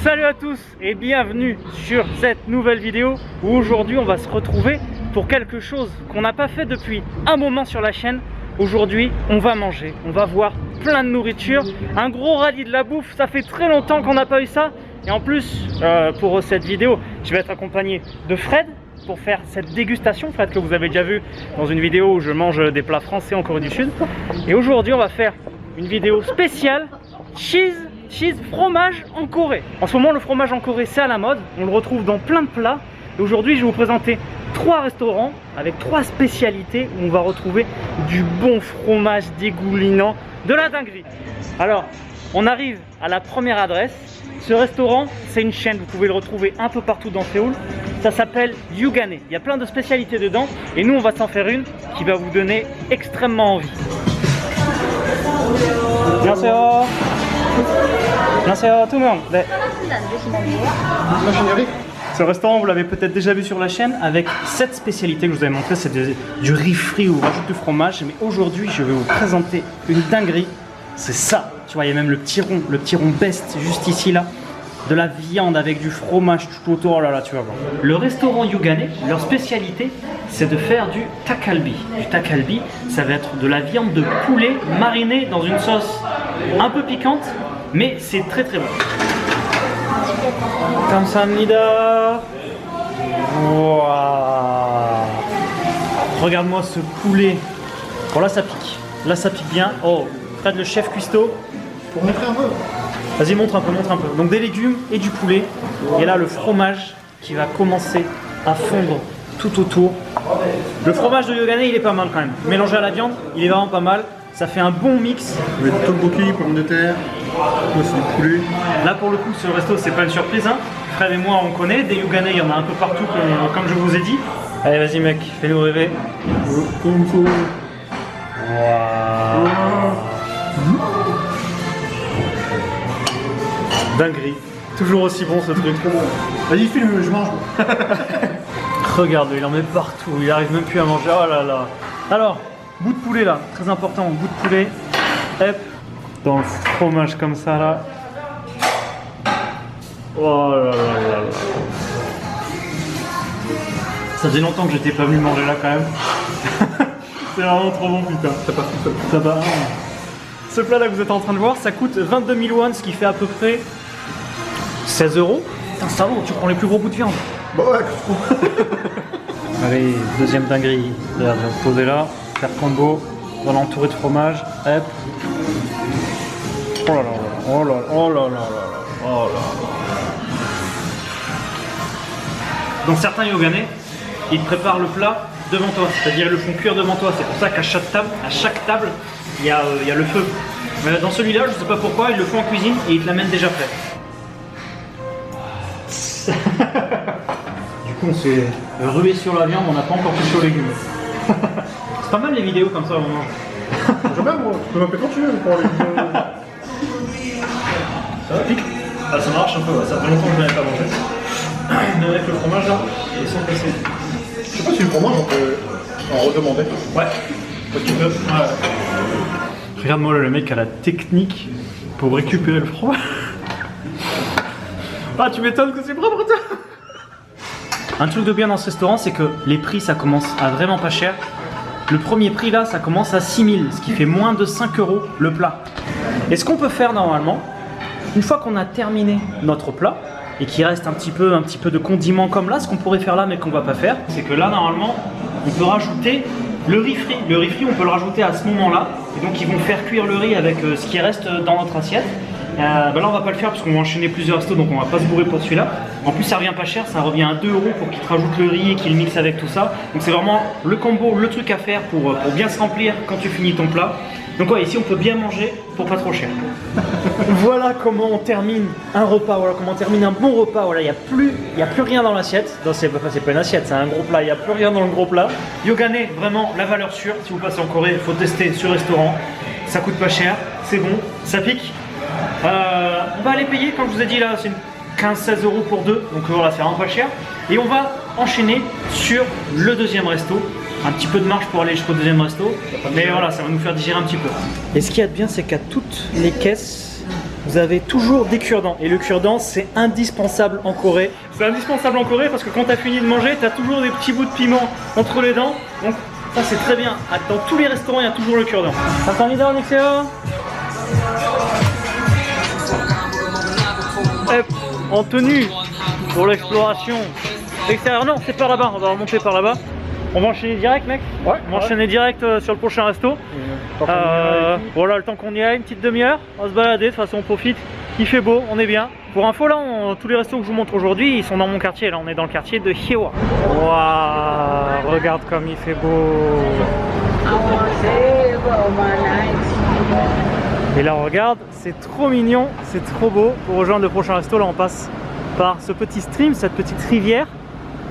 Salut à tous et bienvenue sur cette nouvelle vidéo où aujourd'hui on va se retrouver pour quelque chose qu'on n'a pas fait depuis un moment sur la chaîne. Aujourd'hui on va manger, on va voir plein de nourriture, un gros rallye de la bouffe, ça fait très longtemps qu'on n'a pas eu ça. Et en plus pour cette vidéo je vais être accompagné de Fred pour faire cette dégustation, Fred que vous avez déjà vu dans une vidéo où je mange des plats français en Corée du Sud. Et aujourd'hui on va faire une vidéo spéciale cheese fromage en Corée. En ce moment le fromage en Corée c'est à la mode, on le retrouve dans plein de plats. Et aujourd'hui je vais vous présenter 3 restaurants avec 3 spécialités où on va retrouver du bon fromage dégoulinant, de la dinguerie. Alors on arrive à la première adresse. Ce restaurant c'est une chaîne, vous pouvez le retrouver un peu partout dans Séoul. Ça s'appelle Yugane. Il y a plein de spécialités dedans et nous on va s'en faire une qui va vous donner extrêmement envie. 안녕하세요. 안녕하세요, tout le monde. Ce restaurant, vous l'avez peut-être déjà vu sur la chaîne avec cette spécialité que je vous avais montré, c'est du riz frit où on rajoute du fromage. Mais aujourd'hui, je vais vous présenter une dinguerie. C'est ça. Tu vois, il y a même le petit rond best juste ici là. De la viande avec du fromage tout autour, oh là là, tu vas voir. Le restaurant Yugane, leur spécialité, c'est de faire du takalbi. Du takalbi, ça va être de la viande de poulet marinée dans une sauce un peu piquante, mais c'est très très bon. Kamsahamnida. Wow. Regarde-moi ce poulet. Bon là ça pique bien. Oh, Fred le chef cuistot. Pour montrer un peu. Vas-y, montre un peu. Donc des légumes et du poulet. Et là, le fromage qui va commencer à fondre tout autour. Le fromage de Yugane, il est pas mal quand même. Mélangé à la viande, il est vraiment pas mal. Ça fait un bon mix. Vous avez du tteokbokki, pommes de terre, là c'est du poulet. Là, pour le coup, ce resto, c'est pas une surprise. Hein. Fred et moi, on connaît. Des Yugane, il y en a un peu partout, comme je vous ai dit. Allez, vas-y, mec, fais-nous rêver. Wow. Dinguerie. Toujours aussi bon ce truc. Vas-y, filme, je mange. Regarde, il en met partout. Il arrive même plus à manger. Oh là là. Alors, bout de poulet là. Très important. Bout de poulet. Hop. Dans le fromage comme ça là. Oh là là là là. Ça faisait longtemps que j'étais pas venu manger là quand même. C'est vraiment trop bon, putain. T'as pas tout Ça va. Ce plat là que vous êtes en train de voir, ça coûte 22 000 won, ce qui fait à peu près 16 €. Putain, ça vaut, tu prends les plus gros bouts de viande. Bah ouais, qu'est-ce que tu trouves? Allez, deuxième dinguerie. Regarde, je vais me poser là, faire combo, on va l'entourer de fromage. Hop. Oh là là, oh là là, oh là là, oh là là. Donc certains Yugane, ils te préparent le plat devant toi, c'est-à-dire ils le font cuire devant toi. C'est pour ça qu'à chaque table, il y a le feu. Mais dans celui-là, je sais pas pourquoi, ils le font en cuisine et ils te l'amènent déjà prêt. Du coup, on s'est rué sur la viande, on n'a pas encore touché aux légumes. C'est pas mal les vidéos comme ça, on mange. J'aime bien, moi. Tu peux m'appeler quand tu veux pour les vidéos. Ça va, pique? Ah, ça marche un peu, ouais. Ça fait longtemps que je n'avais pas mangé. Mais avec le fromage là, il est sans casser. Je sais pas si le fromage, on peut en redemander. Ouais, tu peux. Ouais. Regarde-moi le mec a la technique pour récupérer le fromage. Ah, tu m'étonnes que c'est propre toi. Un truc de bien dans ce restaurant, c'est que les prix ça commence à vraiment pas cher. Le premier prix là, ça commence à 6 000, ce qui fait moins de 5 € le plat. Et ce qu'on peut faire normalement, une fois qu'on a terminé notre plat, et qu'il reste un petit peu de condiments comme là, ce qu'on pourrait faire là mais qu'on va pas faire, c'est que là normalement on peut rajouter le riz frit. Le riz frit on peut le rajouter à ce moment là, et donc ils vont faire cuire le riz avec ce qui reste dans notre assiette. Là on va pas le faire parce qu'on va enchaîner plusieurs restos, donc on va pas se bourrer pour celui-là. En plus ça revient pas cher, ça revient à 2 € pour qu'ils te rajoutent le riz et qu'ils mixent avec tout ça. Donc c'est vraiment le combo, le truc à faire pour bien se remplir quand tu finis ton plat. Donc ouais, ici on peut bien manger pour pas trop cher. Voilà comment on termine un repas, voilà comment on termine un bon repas. Voilà, il n'y a plus rien dans l'assiette. C'est pas une assiette, c'est un gros plat, il n'y a plus rien dans le gros plat. Yugane, vraiment la valeur sûre. Si vous passez en Corée, il faut tester ce restaurant. Ça coûte pas cher, c'est bon, ça pique. On va aller payer, comme je vous ai dit là, c'est 15-16 € pour deux, donc voilà, c'est vraiment pas cher. Et on va enchaîner sur le deuxième resto. Un petit peu de marche pour aller jusqu'au deuxième resto, mais voilà, ça va nous faire digérer un petit peu. Et ce qu'il y a de bien, c'est qu'à toutes les caisses, vous avez toujours des cure-dents. Et le cure-dent, c'est indispensable en Corée. C'est indispensable en Corée parce que quand tu as fini de manger, tu as toujours des petits bouts de piment entre les dents. Donc ça, c'est très bien. Dans tous les restaurants, il y a toujours le cure-dent. 감사합니다, Nexeo. En tenue pour l'exploration extérieure. Non, c'est par là-bas. On va remonter par là-bas. On va enchaîner direct, mec. Ouais. On va enchaîner direct sur le prochain resto. Voilà, le temps qu'on y aille, une petite demi-heure. On va se balader, de toute façon on profite. Il fait beau, on est bien. Pour info, là, tous les restos que je vous montre aujourd'hui, ils sont dans mon quartier. Là, on est dans le quartier de Hyewa. Waouh, regarde comme il fait beau. Et là, regarde, c'est trop mignon, c'est trop beau. Pour rejoindre le prochain resto, là, on passe par ce petit stream, cette petite rivière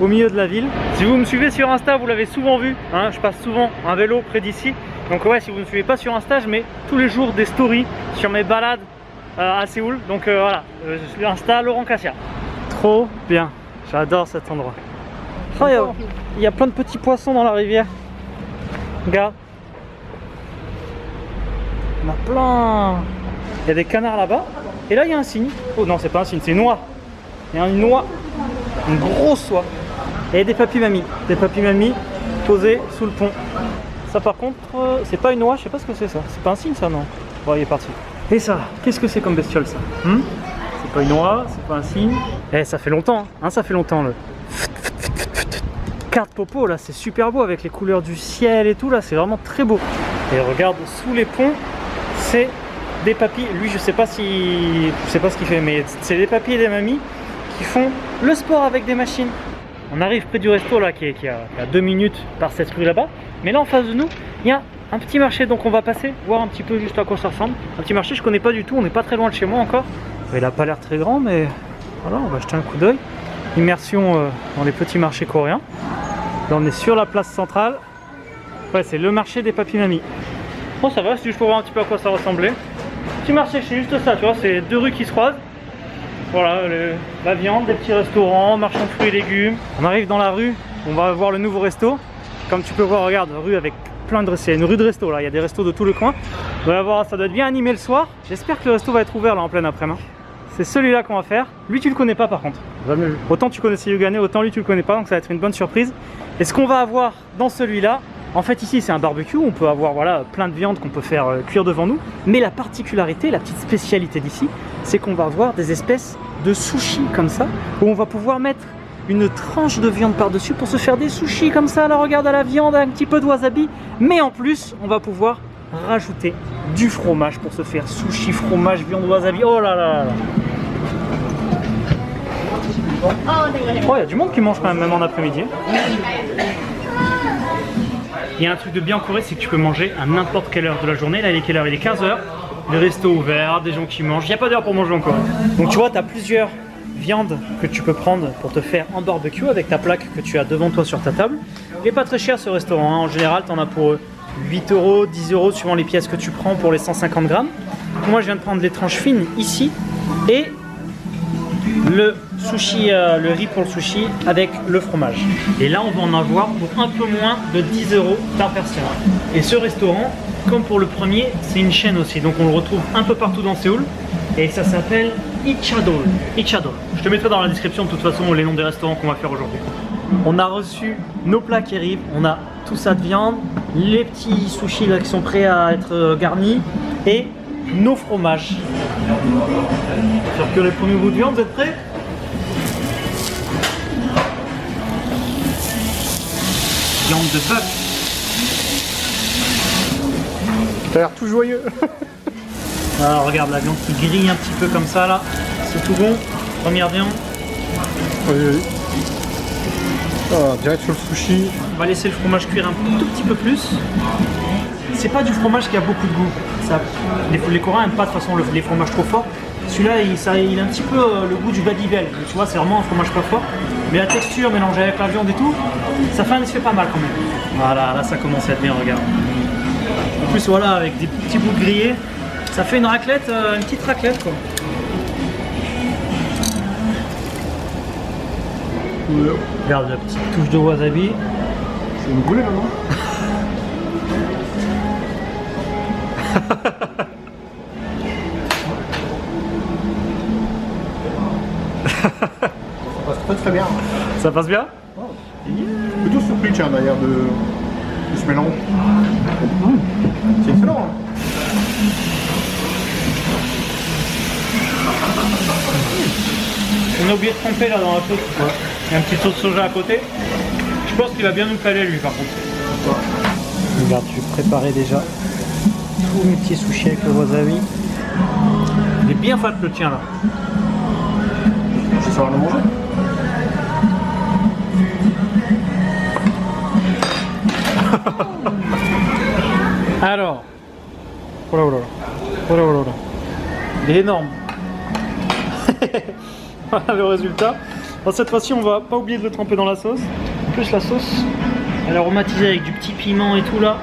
au milieu de la ville. Si vous me suivez sur Insta, vous l'avez souvent vu, hein, je passe souvent un vélo près d'ici. Donc ouais, si vous ne me suivez pas sur Insta, je mets tous les jours des stories sur mes balades à Séoul. Donc voilà, je suis Insta Laurent Cassia. Trop bien, j'adore cet endroit. Oh, il y a plein de petits poissons dans la rivière. Regarde. Il y en a plein. Il y a des canards là-bas. Et là, il y a un cygne. Oh non, c'est pas un cygne, c'est une noix. Il y a une noix, une grosse oie. Et des papis-mamies. Des papis-mamies posés sous le pont. Ça, par contre, c'est pas une noix, je sais pas ce que c'est ça. C'est pas un cygne, ça, non? Bon, il est parti. Et ça, qu'est-ce que c'est comme bestiole, ça? C'est pas une noix, c'est pas un cygne. Eh, ça fait longtemps, hein, ça fait longtemps, le. Carte popo, là, c'est super beau avec les couleurs du ciel et tout, là, c'est vraiment très beau. Et regarde, sous les ponts, c'est des papis. Lui, je sais pas ce qu'il fait, mais c'est des papis et des mamies qui font le sport avec des machines. On arrive près du resto là qui est à 2 minutes par cette rue là-bas. Mais là en face de nous, il y a un petit marché, donc on va passer, voir un petit peu juste à quoi ça ressemble. Un petit marché, je connais pas du tout, on n'est pas très loin de chez moi encore. Il n'a pas l'air très grand, mais voilà, on va jeter un coup d'œil. Immersion dans les petits marchés coréens. Là on est sur la place centrale. Ouais, c'est le marché des papis-mamies. Bon, ça va, si je peux voir un petit peu à quoi ça ressemblait. Petit marché, c'est juste ça, tu vois, c'est 2 rues qui se croisent. Voilà, la viande, des petits restaurants, marchand de fruits et légumes. On arrive dans la rue, on va voir le nouveau resto. Comme tu peux voir, regarde, rue avec plein de... C'est une rue de resto là, il y a des restos de tous les coins. On va voir, ça doit être bien animé le soir. J'espère que le resto va être ouvert là en pleine après-midi. C'est celui-là qu'on va faire. Lui, tu le connais pas par contre. Autant tu connaissais Yugane, autant lui tu le connais pas, donc ça va être une bonne surprise. Et ce qu'on va avoir dans celui-là, en fait ici c'est un barbecue, on peut avoir voilà, plein de viande qu'on peut faire cuire devant nous. Mais la particularité, la petite spécialité d'ici, c'est qu'on va avoir des espèces de sushis comme ça, où on va pouvoir mettre une tranche de viande par-dessus pour se faire des sushis comme ça. Là regarde, à la viande, un petit peu de wasabi. Mais en plus, on va pouvoir rajouter du fromage pour se faire sushi, fromage, viande, wasabi. Oh là là là. Oh, il y a du monde qui mange quand même en après-midi. Il y a un truc de bien en Corée, c'est que tu peux manger à n'importe quelle heure de la journée. Là, il est quelle heure? Il est 15 h. Les restos ouverts, des gens qui mangent. Il n'y a pas d'heure pour manger en Corée. Donc tu vois, tu as plusieurs viandes que tu peux prendre pour te faire en barbecue avec ta plaque que tu as devant toi sur ta table. Il n'est pas très cher ce restaurant, hein. En général, tu en as pour 8 €, 10 € suivant les pièces que tu prends pour les 150 grammes. Moi, je viens de prendre les tranches fines ici et le sushi, le riz pour le sushi avec le fromage. Et là, on va en avoir pour un peu moins de 10 € par personne. Et ce restaurant, comme pour le premier, c'est une chaîne aussi. Donc on le retrouve un peu partout dans Séoul. Et ça s'appelle Ichadol. Ichadol. Je te mettrai dans la description de toute façon les noms des restaurants qu'on va faire aujourd'hui. On a reçu nos plats qui arrivent. On a tout ça de viande, les petits sushis là qui sont prêts à être garnis et nos fromages. Faire que les premiers bouts de viande, vous êtes prêts? Viande de bœuf. T'as l'air tout joyeux. Alors regarde la viande qui grille un petit peu comme ça là. C'est tout bon. Première viande. Oui. Ah, direct sur le sushi. On va laisser le fromage cuire un tout petit peu plus. C'est pas du fromage qui a beaucoup de goût. Ça, les Coréens n'aiment pas de toute façon les fromages trop forts. Celui-là, il a un petit peu le goût du Babybel. Tu vois, c'est vraiment un fromage pas fort. Mais la texture mélangée avec la viande et tout, ça fait un effet pas mal quand même. Voilà, là ça commence à être bien, regarde. En plus, voilà, avec des petits bouts grillés, ça fait une raclette, une petite raclette quoi. Regarde la petite touche de wasabi. C'est une boulette maintenant. Ça passe très très bien. Ça passe bien? Plutôt surpris tiens d'ailleurs de ce mélange. C'est excellent. Hein. On a oublié de tremper là dans la sauce. Ouais. Il y a un petit sauce soja à côté. Je pense qu'il va bien nous caler lui par contre. Regarde, je vais préparer déjà tous mes petits sushis avec le wasabi. Il est bien fat le tien là. Je vais savoir le manger. Alors, oh là oh là oh là oh là oh là. Il est énorme. Voilà le résultat. Alors, cette fois-ci, on va pas oublier de le tremper dans la sauce. En plus, la sauce, elle est aromatisée avec du petit piment et tout là.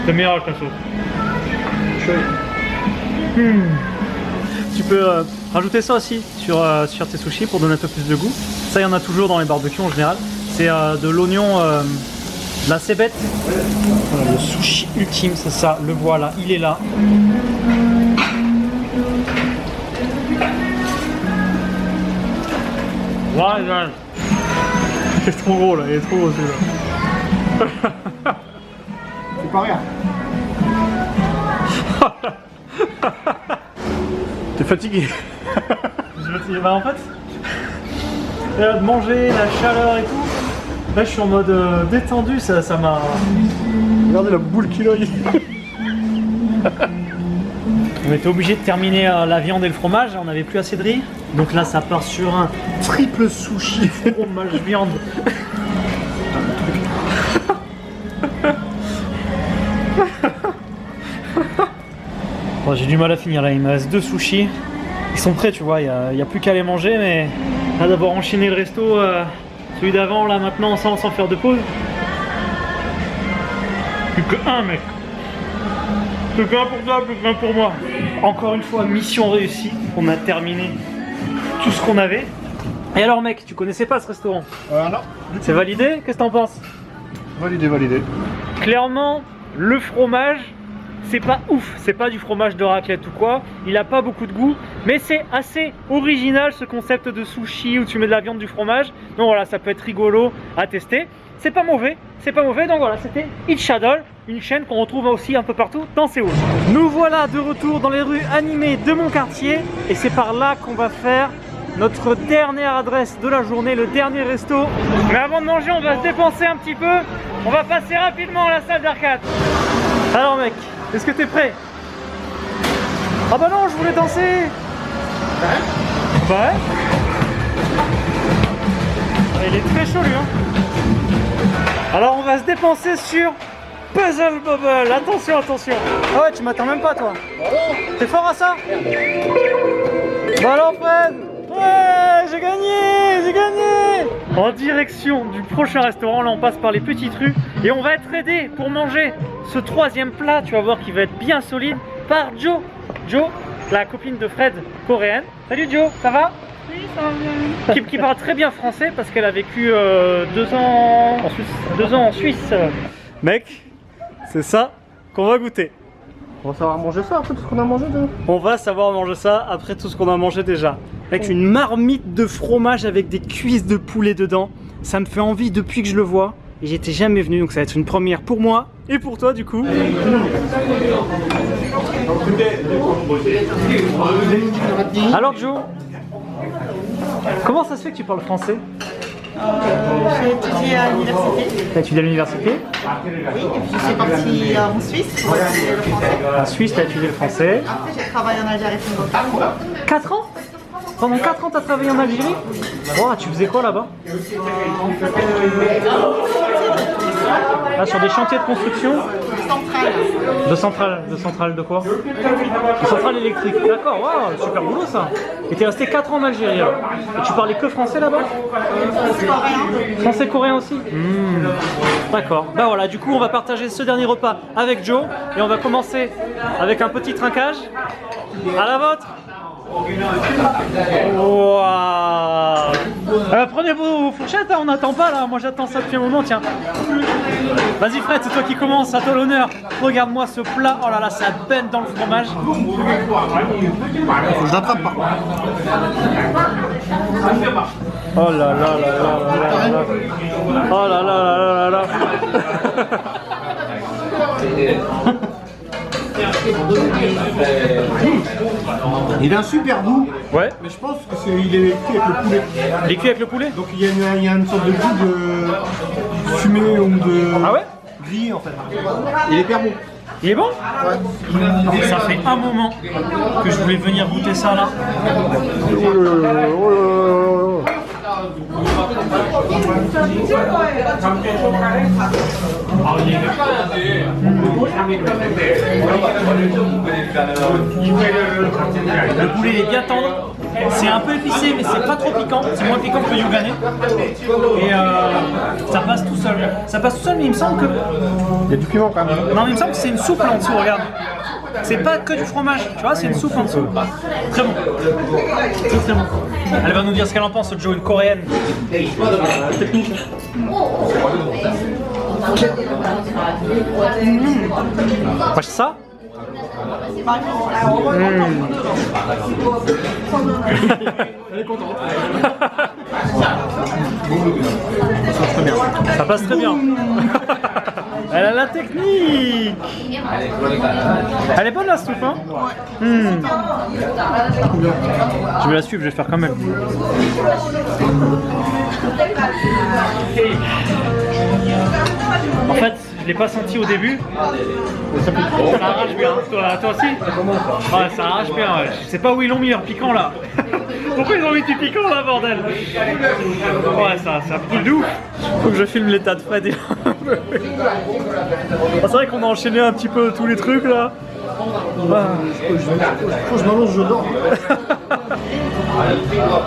C'est meilleur avec la sauce. Tu peux rajouter ça aussi sur tes sushis pour donner un peu plus de goût. Ça, il y en a toujours dans les barbecues en général. C'est de l'oignon, de la cébette. Voilà, le sushi ultime, c'est ça. Le voilà, il est là. Ouais, il est trop gros là, il est trop gros celui-là. C'est pas rien. T'es fatigué. Je suis fatigué. Bah en fait, de manger, la chaleur et tout, là je suis en mode détendu, ça m'a... Regardez la boule qu'il a. On était obligé de terminer la viande et le fromage, on n'avait plus assez de riz. Donc là ça part sur un triple sushi fromage viande. Bon, j'ai du mal à finir là, il me reste 2 sushis. Ils sont prêts tu vois, il n'y a plus qu'à les manger, mais là d'avoir enchaîné le resto, celui d'avant là maintenant sans faire de pause. Plus que un mec. Plus qu'un pour toi, plus qu'un pour moi. Encore une fois, mission réussie. On a terminé tout ce qu'on avait. Et alors mec, tu connaissais pas ce restaurant? Non. C'est validé? Qu'est-ce que t'en penses? Validé, validé. Clairement, le fromage, c'est pas ouf. C'est pas du fromage de raclette ou quoi. Il a pas beaucoup de goût. Mais c'est assez original ce concept de sushi où tu mets de la viande, du fromage. Donc voilà, ça peut être rigolo à tester. C'est pas mauvais, c'est pas mauvais. Donc voilà, c'était Itchadol, une chaîne qu'on retrouve aussi un peu partout dans Séoul. Nous voilà de retour dans les rues animées de mon quartier. Et c'est par là qu'on va faire notre dernière adresse de la journée, le dernier resto. Mais avant de manger, on va se dépenser un petit peu. On va passer rapidement à la salle d'arcade. Alors mec, est-ce que t'es prêt? Ah bah non, je voulais danser. Bah ouais. Il est très chaud lui hein. Alors on va se dépenser sur Puzzle Bobble. Attention, attention. Ah ouais, tu m'attends même pas toi. T'es fort à ça? Bah alors Fred. Ouais, j'ai gagné, j'ai gagné. En direction du prochain restaurant, là on passe par les petites rues et on va être aidé pour manger ce 3e plat, tu vas voir qu'il va être bien solide, par Jo. Jo, la copine de Fred, coréenne. Salut Jo, ça va? Oui, ça va bien. Qui parle très bien français parce qu'elle a vécu 2 ans en Suisse. 2 ans en Suisse. Mec, c'est ça qu'on va goûter. On va savoir manger ça après tout ce qu'on a mangé de... On va savoir manger ça après tout ce qu'on a mangé déjà. Avec une marmite de fromage avec des cuisses de poulet dedans. Ça me fait envie depuis que je le vois. Et j'étais jamais venu, donc ça va être une première pour moi et pour toi du coup. Alors Joe, comment ça se fait que tu parles français? J'ai étudié à l'université. T'as étudié à l'université? Oui, et puis je suis partie en Suisse pour étudier le français. En Suisse, t'as étudié le français. Après, j'ai travaillé en Algérie pendant 4 ans. 4 ans? Pendant 4 ans, t'as travaillé en Algérie? Oh, tu faisais quoi là-bas? Ah, sur des chantiers de construction? Centrale. De centrale de quoi? De centrale électrique. D'accord, waouh, super boulot ça. Et t'es resté 4 ans en Algérie alors. Et tu parlais que français là-bas? Coréen. Français coréen aussi? D'accord. Bah voilà, du coup on va partager ce dernier repas avec Joe. Et on va commencer avec un petit trinquage. À la vôtre. Waouh. Prenez vos fourchettes, hein, on n'attend pas là, moi j'attends ça depuis un moment, tiens. Vas-y Fred, c'est toi qui commence, à toi l'honneur. Regarde-moi ce plat, oh là là, ça baigne dans le fromage. Je l'attrape pas. Oh là là là là là là. Oh là là là là là. Il a un super goût, Ouais. mais je pense que il est cuit avec le poulet. Il est cuit avec le poulet? Donc il y a une sorte de goût de fumé ou de Ah ouais? grillé en fait. Il est hyper bon. Il est bon? Ouais. Ça fait un moment que je voulais venir goûter ça là. Le poulet est bien tendre, c'est un peu épicé mais c'est pas trop piquant, c'est moins piquant que le Yougane. Et ça passe tout seul. Ça passe tout seul mais il me semble que... Il y a du piment quand même. Non mais il me semble que c'est une soupe là en dessous, regarde. C'est pas que du fromage, tu vois, c'est une soupe en dessous. Très bon. Très très bon. Elle va nous dire ce qu'elle en pense, Joe, une coréenne. Technique. Moi, ça. Elle est contente. Ça passe très bien. Elle a la technique. Elle est bonne la soupe, hein? Je vais la suivre, je vais faire quand même. En fait, je l'ai pas senti au début. Ça arrache bien, toi aussi? Ouais, ça arrache bien, ouais. Je sais pas où ils l'ont mis leur piquant là. Pourquoi ils ont mis du piquant là, bordel? Ouais, ça brûle de ouf. Faut que je filme l'état de Fred. C'est vrai qu'on a enchaîné un petit peu tous les trucs là. Faut que je m'allonge, je dors.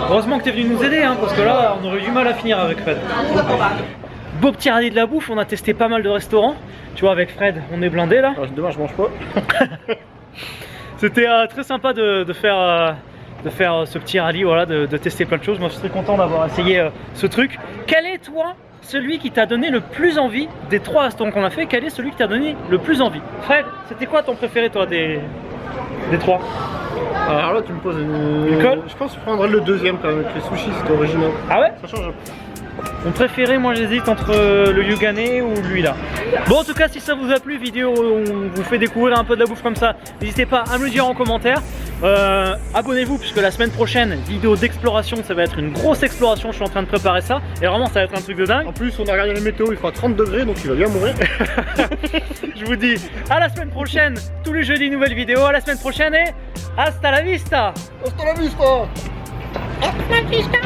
Heureusement que t'es venu nous aider, hein, parce que là, on aurait eu du mal à finir avec Fred. Beau petit rallye de la bouffe, on a testé pas mal de restaurants. Tu vois, avec Fred, on est blindé là. Demain, je mange pas. C'était très sympa de faire ce petit rallye, voilà, de tester plein de choses. Moi, je suis très content d'avoir essayé ce truc. Quel est, toi, celui qui t'a donné le plus envie des 3 restaurants qu'on a fait? Quel est celui qui t'a donné le plus envie? Fred, c'était quoi ton préféré, toi, des 3? Alors là, tu me poses une colle. Je pense que je prendrais le deuxième quand même, avec les sushis, c'était original. Ah ouais? Ça change un peu. Mon préféré, moi j'hésite entre le Yougane ou lui là. Bon, en tout cas, si ça vous a plu, vidéo où on vous fait découvrir un peu de la bouffe comme ça, n'hésitez pas à me le dire en commentaire. Abonnez-vous puisque la semaine prochaine, vidéo d'exploration, ça va être une grosse exploration. Je suis en train de préparer ça et vraiment ça va être un truc de dingue. En plus, on a regardé la météo, il fera 30 degrés donc il va bien mourir. Je vous dis à la semaine prochaine, tous les jeudis, nouvelle vidéo. À la semaine prochaine et hasta la vista. Hasta la vista. Hasta la vista.